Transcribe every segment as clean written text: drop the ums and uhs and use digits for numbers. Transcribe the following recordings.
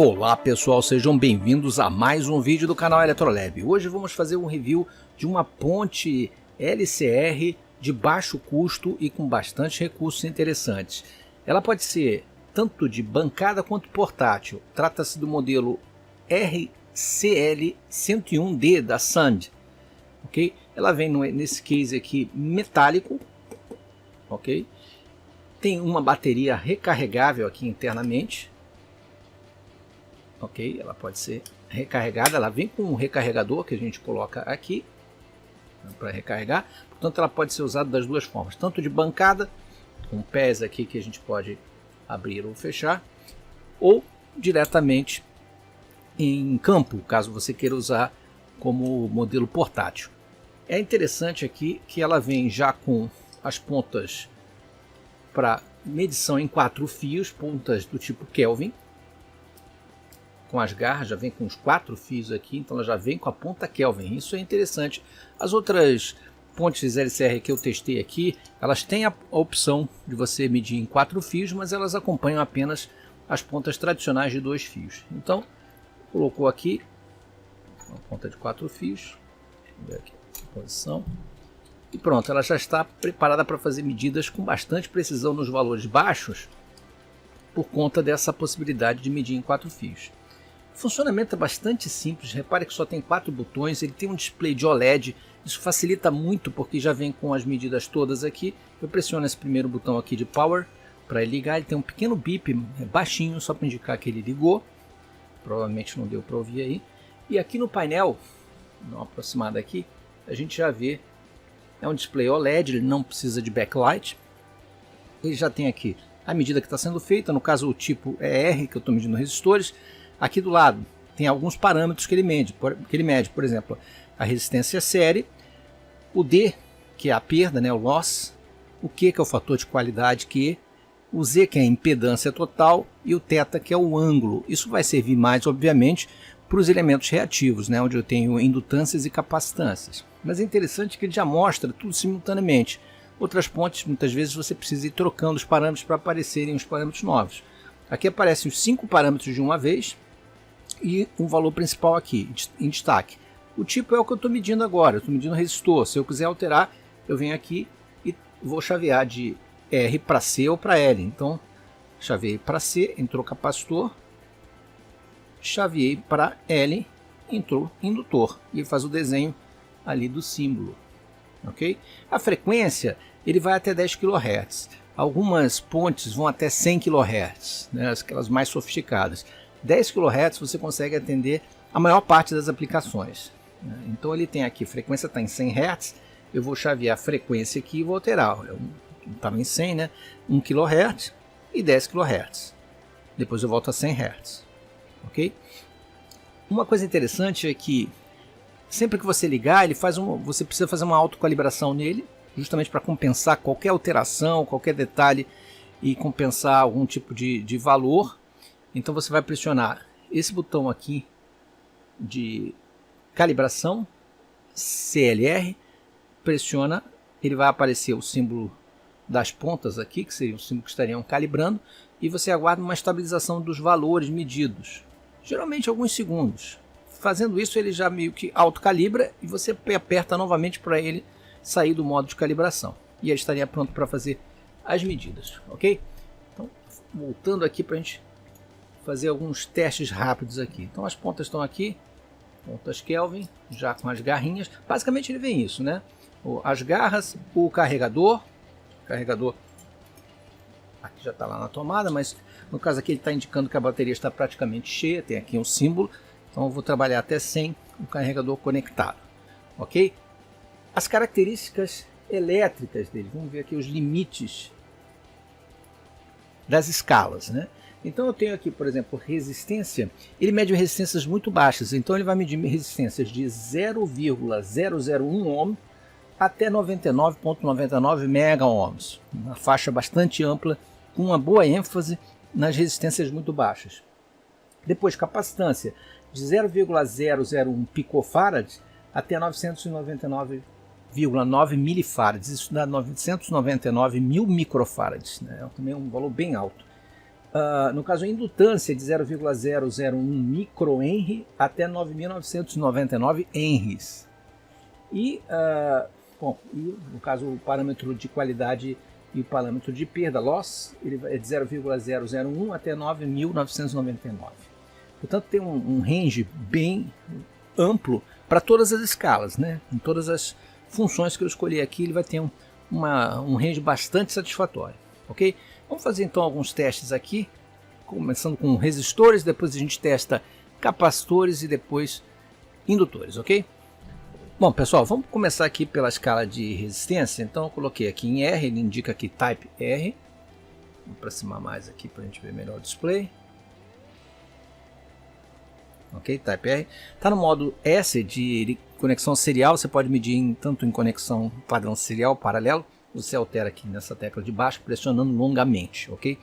Olá pessoal, sejam bem-vindos a mais um vídeo do canal Eletrolab. Hoje vamos fazer um review de uma ponte LCR de baixo custo e com bastante recursos interessantes. Ela pode ser tanto de bancada quanto portátil. Trata-se do modelo RCL101D da Sand. Ok? Ela vem nesse case aqui metálico. Ok? Tem uma bateria recarregável aqui internamente. Ok, ela pode ser recarregada, ela vem com um recarregador que a gente coloca aqui para recarregar, portanto ela pode ser usada das duas formas, tanto de bancada, com pés aqui que a gente pode abrir ou fechar, ou diretamente em campo, caso você queira usar como modelo portátil. É interessante aqui que ela vem já com as pontas para medição em 4 fios, pontas do tipo Kelvin, com as garras, já vem com os 4 fios aqui, então ela já vem com a ponta Kelvin, isso é interessante. As outras pontes LCR que eu testei aqui, elas têm a opção de você medir em 4 fios, mas elas acompanham apenas as pontas tradicionais de 2 fios. Então, colocou aqui uma ponta de 4 fios, vamos ver aqui a posição, e pronto, ela já está preparada para fazer medidas com bastante precisão nos valores baixos, por conta dessa possibilidade de medir em 4 fios. O funcionamento é bastante simples, repare que só tem 4 botões, ele tem um display de OLED, isso facilita muito porque já vem com as medidas todas aqui. Eu pressiono esse primeiro botão aqui de Power para ele ligar, ele tem um pequeno bip baixinho só para indicar que ele ligou, provavelmente não deu para ouvir aí. E aqui no painel, dá uma aproximada aqui, a gente já vê, é um display OLED, ele não precisa de backlight, ele já tem aqui a medida que está sendo feita, no caso o tipo é R, que eu estou medindo resistores. Aqui do lado tem alguns parâmetros que ele mede, por exemplo, a resistência série, o D, que é a perda, né, o loss, o Q, que é o fator de qualidade Q, o Z, que é a impedância total, e o θ, que é o ângulo. Isso vai servir mais, obviamente, para os elementos reativos, né, onde eu tenho indutâncias e capacitâncias. Mas é interessante que ele já mostra tudo simultaneamente. Outras pontes, muitas vezes, você precisa ir trocando os parâmetros para aparecerem os parâmetros novos. Aqui aparecem os 5 parâmetros de uma vez, e um valor principal aqui em destaque. O tipo é o que eu estou medindo agora, eu estou medindo resistor. Se eu quiser alterar, eu venho aqui e vou chavear de R para C ou para L. Então, chaveei para C, entrou capacitor, chaveei para L, entrou indutor. E ele faz o desenho ali do símbolo. Okay? A frequência, ele vai até 10 kHz. Algumas pontes vão até 100 kHz, né, aquelas mais sofisticadas. 10 kHz você consegue atender a maior parte das aplicações. Então ele tem aqui, a frequência está em 100 Hz, eu vou chavear a frequência aqui e vou alterar. Estava em 100, né? 1 kHz e 10 kHz. Depois eu volto a 100 Hz. Ok? Uma coisa interessante é que sempre que você ligar, você precisa fazer uma autocalibração nele, justamente para compensar qualquer alteração, qualquer detalhe e compensar algum tipo de valor. Então você vai pressionar esse botão aqui de calibração, CLR, pressiona, ele vai aparecer o símbolo das pontas aqui, que seria o símbolo que estariam calibrando, e você aguarda uma estabilização dos valores medidos, geralmente alguns segundos. Fazendo isso ele já meio que autocalibra e você aperta novamente para ele sair do modo de calibração. E ele estaria pronto para fazer as medidas, ok? Então, voltando aqui para a gente fazer alguns testes rápidos aqui. Então as pontas estão aqui, pontas Kelvin, já com as garrinhas. Basicamente ele vem isso, né? As garras, o carregador aqui já está lá na tomada, mas no caso aqui ele está indicando que a bateria está praticamente cheia, tem aqui um símbolo, então eu vou trabalhar até sem o carregador conectado, ok? As características elétricas dele, vamos ver aqui os limites das escalas, né? Então eu tenho aqui, por exemplo, resistência, ele mede resistências muito baixas, então ele vai medir resistências de 0,001 ohm até 99,99 mega ohms, uma faixa bastante ampla, com uma boa ênfase nas resistências muito baixas. Depois capacitância de 0,001 picofarad até 999,9 milifarads, isso dá 999 mil microfarads, né? Também é um valor bem alto. no caso, a indutância de 0,001 microhenry até 9.999 henries. E, no caso, o parâmetro de qualidade e o parâmetro de perda, loss, ele é de 0,001 até 9.999. Portanto, tem um range bem amplo para todas as escalas, né? Em todas as funções que eu escolhi aqui, ele vai ter um range bastante satisfatório, ok? Vamos fazer então alguns testes aqui, começando com resistores, depois a gente testa capacitores e depois indutores, ok? Bom, pessoal, vamos começar aqui pela escala de resistência. Então eu coloquei aqui em R, ele indica aqui Type R. Vou aproximar mais aqui para a gente ver melhor o display. Ok, Type R. Está no modo S de conexão serial, você pode medir tanto em conexão padrão serial, paralelo. Você altera aqui nessa tecla de baixo, pressionando longamente, ok?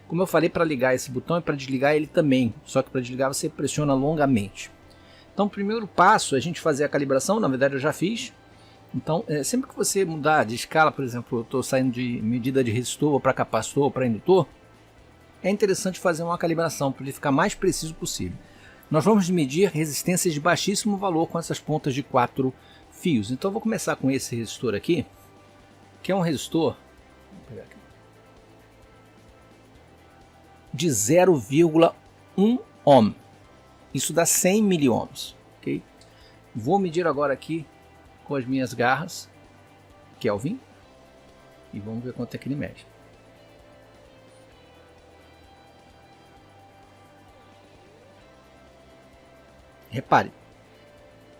Como eu falei, para ligar esse botão e para desligar ele também, só que para desligar você pressiona longamente. Então, o primeiro passo é a gente fazer a calibração, na verdade eu já fiz. Então, sempre que você mudar de escala, por exemplo, eu estou saindo de medida de resistor para capacitor ou para indutor, é interessante fazer uma calibração para ele ficar mais preciso possível. Nós vamos medir resistências de baixíssimo valor com essas pontas de 4 fios. Então, eu vou começar com esse resistor aqui, que é um resistor de 0,1 ohm. Isso dá 100 miliohms, ok? Vou medir agora aqui com as minhas garras, Kelvin, e vamos ver quanto é que ele mede. Repare,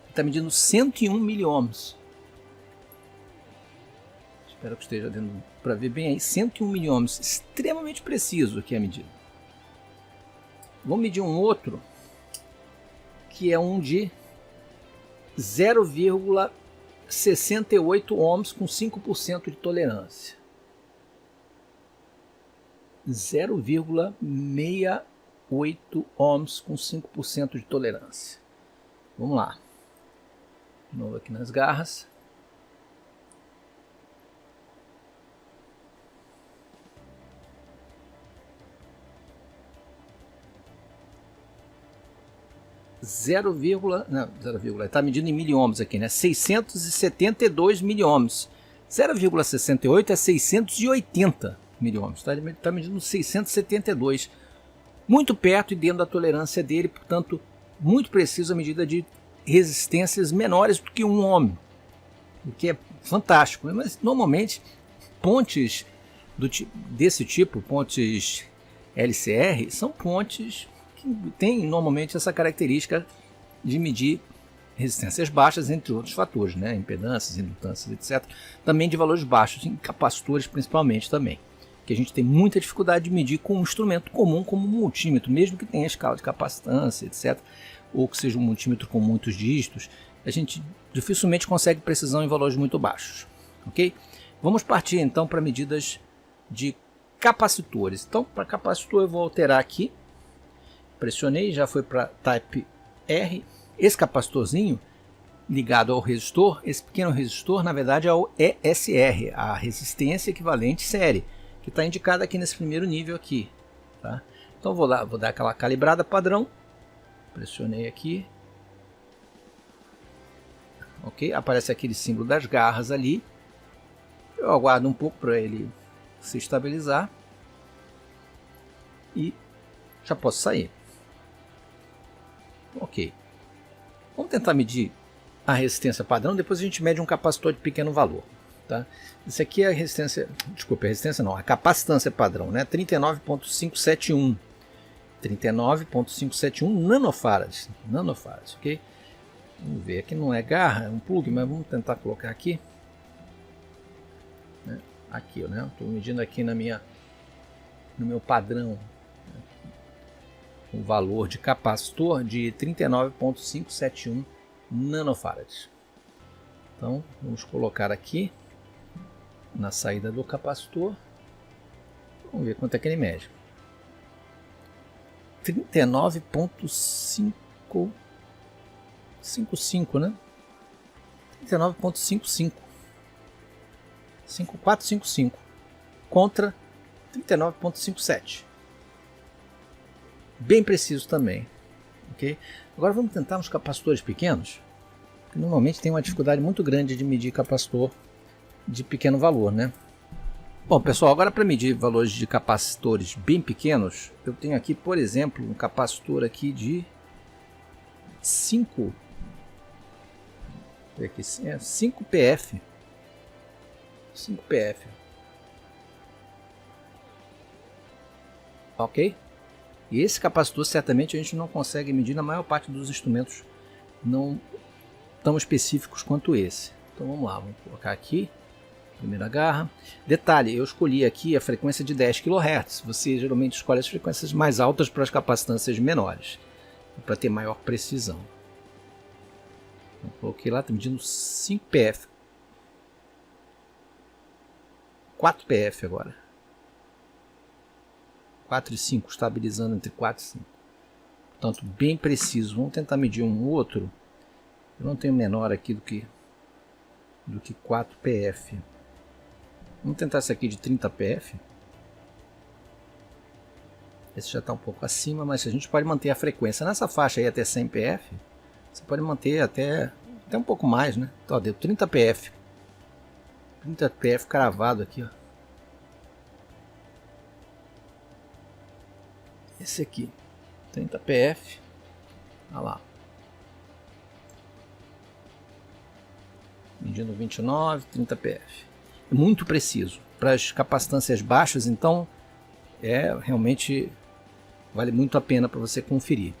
está medindo 101 miliohms. Espero que esteja dando para ver bem aí. 101 miliohms, extremamente preciso aqui a medida. Vou medir um outro, que é um de 0,68 ohms com 5% de tolerância. 0,68 ohms com 5% de tolerância. Vamos lá. De novo aqui nas garras. Está medindo em miliohms aqui, né? 672 miliohms. 0,68 é 680 miliohms. Está medindo 672. Muito perto e dentro da tolerância dele, portanto, muito preciso a medida de resistências menores do que 1 ohm. O que é fantástico. Mas, normalmente, pontes desse tipo, pontes LCR, são pontes tem normalmente essa característica de medir resistências baixas, entre outros fatores, né? Impedâncias, indutâncias, etc. Também de valores baixos, em capacitores principalmente também, que a gente tem muita dificuldade de medir com um instrumento comum como um multímetro, mesmo que tenha escala de capacitância, etc., ou que seja um multímetro com muitos dígitos, a gente dificilmente consegue precisão em valores muito baixos, ok? Vamos partir então para medidas de capacitores. Então, para capacitor eu vou alterar aqui. Pressionei, já foi para Type R. Esse capacitorzinho ligado ao resistor, esse pequeno resistor, na verdade é o ESR, a resistência equivalente série, que está indicada aqui nesse primeiro nível aqui. Tá? Então vou dar aquela calibrada padrão. Pressionei aqui. Ok, aparece aquele símbolo das garras ali. Eu aguardo um pouco para ele se estabilizar. E já posso sair. Ok. Vamos tentar medir a resistência padrão, depois a gente mede um capacitor de pequeno valor. Tá? Isso aqui é a resistência, desculpa, a resistência não, a capacitância padrão, né? 39.571. 39.571 nanofarads, ok? Vamos ver, aqui não é garra, é um plug, mas vamos tentar colocar aqui. Aqui, né? Estou medindo aqui no meu padrão, um valor de capacitor de 39.571 nanofarads. Então, vamos colocar aqui na saída do capacitor. Vamos ver quanto é que ele mede. 39.555, né? 39.55. 5455 contra 39.57. bem preciso também. Okay? Agora vamos tentar uns capacitores pequenos, que normalmente tem uma dificuldade muito grande de medir capacitor de pequeno valor, né? Bom, pessoal, agora para medir valores de capacitores bem pequenos, eu tenho aqui, por exemplo, um capacitor aqui de 5 PF. 5 PF. Ok? E esse capacitor certamente a gente não consegue medir na maior parte dos instrumentos não tão específicos quanto esse. Então vamos lá, vamos colocar aqui. Primeira garra. Detalhe, eu escolhi aqui a frequência de 10 kHz. Você geralmente escolhe as frequências mais altas para as capacitâncias menores, para ter maior precisão. Então, coloquei lá, está medindo 5 PF. 4 PF agora. 4 e 5, estabilizando entre 4 e 5. Portanto, bem preciso. Vamos tentar medir um outro. Eu não tenho menor aqui do que 4 PF. Vamos tentar esse aqui de 30 PF. Esse já está um pouco acima, mas a gente pode manter a frequência nessa faixa aí até 100 PF. Você pode manter até um pouco mais, né? Então, deu 30 PF. 30 PF cravado aqui, ó. Esse aqui, 30 PF. Olha lá. Medindo 29, 30 PF. Muito preciso. Para as capacitâncias baixas, então, realmente vale muito a pena para você conferir.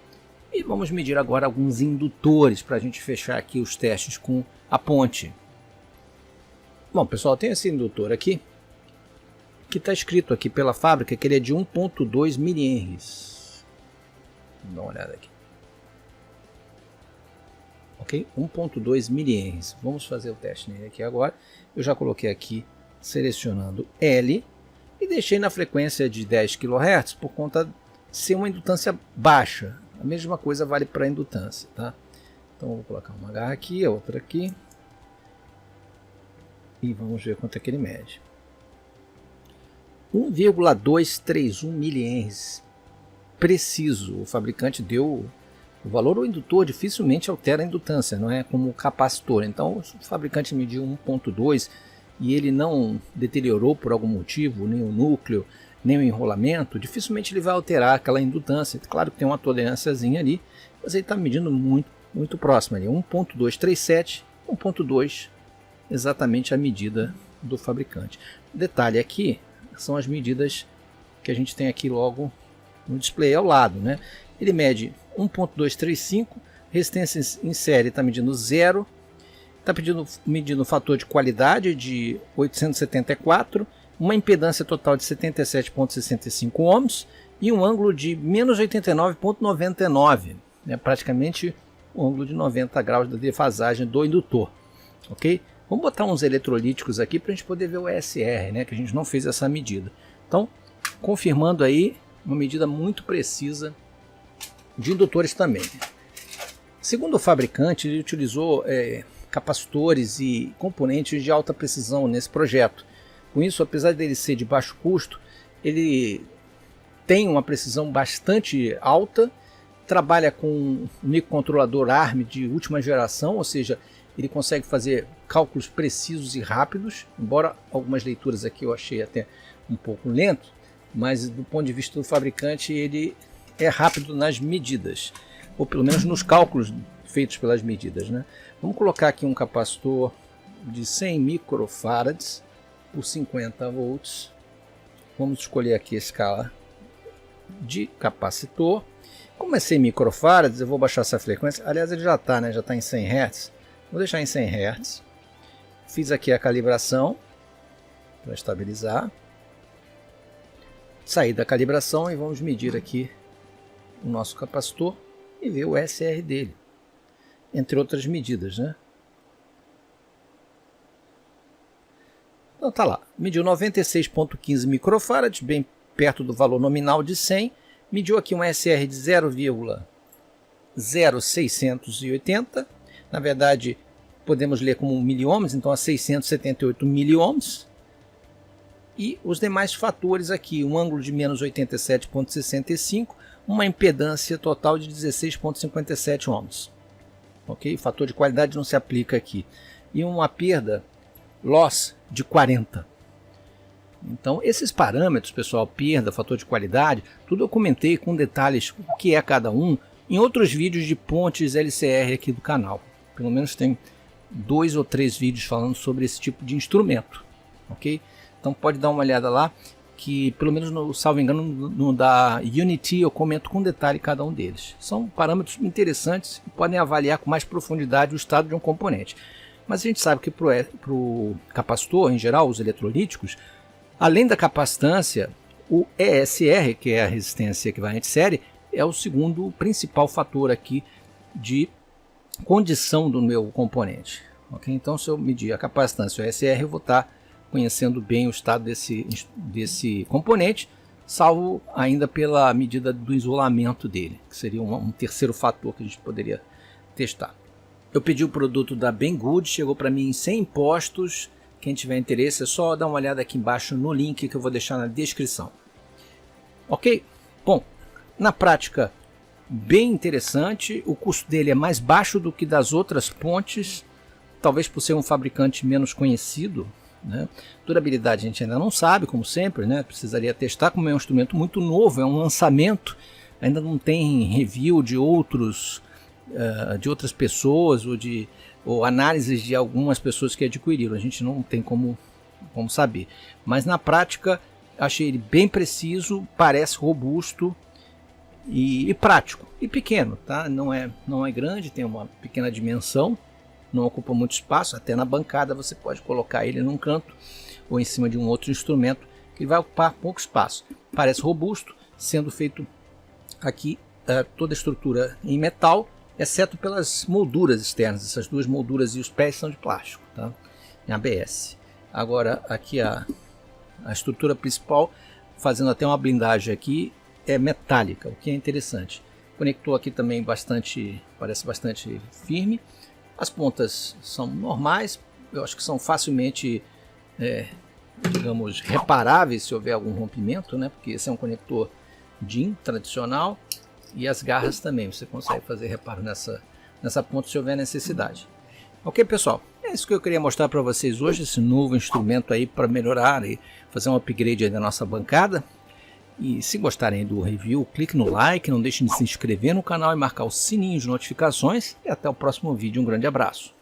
E vamos medir agora alguns indutores para a gente fechar aqui os testes com a ponte. Bom, pessoal, tem esse indutor aqui, que está escrito aqui pela fábrica que ele é de 1.2 mH. Dá uma olhada aqui. Ok? 1.2 mH. Vamos fazer o teste nele aqui agora. Eu já coloquei aqui selecionando L e deixei na frequência de 10 kHz por conta de ser uma indutância baixa. A mesma coisa vale para a indutância, tá? Então eu vou colocar uma garra aqui, a outra aqui. E vamos ver quanto é que ele mede. 1,231 mH. Preciso. O fabricante deu o valor. O indutor dificilmente altera a indutância, não é como o capacitor. Então, se o fabricante mediu 1.2 e ele não deteriorou por algum motivo, nem o núcleo, nem o enrolamento, dificilmente ele vai alterar aquela indutância. Claro que tem uma tolerânciazinha ali, mas ele está medindo muito próximo ali. 1.237, 1.2, exatamente a medida do fabricante. Detalhe aqui, são as medidas que a gente tem aqui logo no display ao lado, né? Ele mede 1.235, resistência em série está medindo 0, está medindo o fator de qualidade de 874, uma impedância total de 77,65 ohms e um ângulo de menos 89,99, né? Praticamente um ângulo de 90 graus da defasagem do indutor, ok? Vamos botar uns eletrolíticos aqui para a gente poder ver o ESR, né? Que a gente não fez essa medida. Então, confirmando aí, uma medida muito precisa de indutores também. Segundo o fabricante, ele utilizou capacitores e componentes de alta precisão nesse projeto. Com isso, apesar dele ser de baixo custo, ele tem uma precisão bastante alta, trabalha com um microcontrolador ARM de última geração, ou seja, ele consegue fazer cálculos precisos e rápidos, embora algumas leituras aqui eu achei até um pouco lento, mas do ponto de vista do fabricante ele é rápido nas medidas, ou pelo menos nos cálculos feitos pelas medidas, né? Vamos colocar aqui um capacitor de 100 microfarads por 50 volts. Vamos escolher aqui a escala de capacitor. Como é 100 microfarads, eu vou baixar essa frequência. Aliás, ele já está, né? Já está em 100 Hz. Vou deixar em 100 Hz. Fiz aqui a calibração para estabilizar. Saí da calibração e vamos medir aqui o nosso capacitor e ver o SR dele, entre outras medidas, né? Então tá lá, mediu 96,15 microfarads, bem perto do valor nominal de 100, mediu aqui um SR de 0,0680, na verdade podemos ler como miliohms, então a 678 miliohms, e os demais fatores aqui, um ângulo de menos 87,65, uma impedância total de 16,57 ohms. Ok? O fator de qualidade não se aplica aqui. E uma perda, loss, de 40. Então, esses parâmetros, pessoal, perda, fator de qualidade, tudo eu comentei com detalhes o que é cada um em outros vídeos de pontes LCR aqui do canal. Pelo menos tem 2 ou 3 vídeos falando sobre esse tipo de instrumento, ok? Então pode dar uma olhada lá, que pelo menos, no, salvo engano, no da Unity eu comento com detalhe cada um deles. São parâmetros interessantes e podem avaliar com mais profundidade o estado de um componente. Mas a gente sabe que para o capacitor, em geral, os eletrolíticos, além da capacitância, o ESR, que é a resistência equivalente série, é o segundo principal fator aqui de condição do meu componente. Okay? Então, se eu medir a capacitância, o ESR, eu vou estar conhecendo bem o estado desse componente, salvo ainda pela medida do isolamento dele, que seria um terceiro fator que a gente poderia testar. Eu pedi o produto da Banggood, chegou para mim sem impostos. Quem tiver interesse é só dar uma olhada aqui embaixo no link que eu vou deixar na descrição. Ok? Bom, na prática, bem interessante. O custo dele é mais baixo do que das outras pontes, talvez por ser um fabricante menos conhecido, né? Durabilidade a gente ainda não sabe, como sempre, né? Precisaria testar, como é um instrumento muito novo, é um lançamento, ainda não tem review de outras pessoas ou análises de algumas pessoas que adquiriram. A gente não tem como saber, mas na prática achei ele bem preciso, parece robusto e prático e pequeno, tá? Não é grande, tem uma pequena dimensão, não ocupa muito espaço. Até na bancada você pode colocar ele num canto ou em cima de um outro instrumento que vai ocupar pouco espaço. Parece robusto, sendo feito aqui toda a estrutura em metal, exceto pelas molduras externas. Essas duas molduras e os pés são de plástico, tá? Em ABS. Agora aqui a estrutura principal, fazendo até uma blindagem aqui, é metálica, o que é interessante. O conector aqui também parece bastante firme. As pontas são normais, eu acho que são facilmente, digamos, reparáveis se houver algum rompimento, né? Porque esse é um conector DIN tradicional. E as garras também, você consegue fazer reparo nessa ponta se houver necessidade. Ok, pessoal? É isso que eu queria mostrar para vocês hoje, esse novo instrumento aí para melhorar e fazer um upgrade aí da nossa bancada. E se gostarem do review, clique no like, não deixem de se inscrever no canal e marcar o sininho de notificações. E até o próximo vídeo, um grande abraço.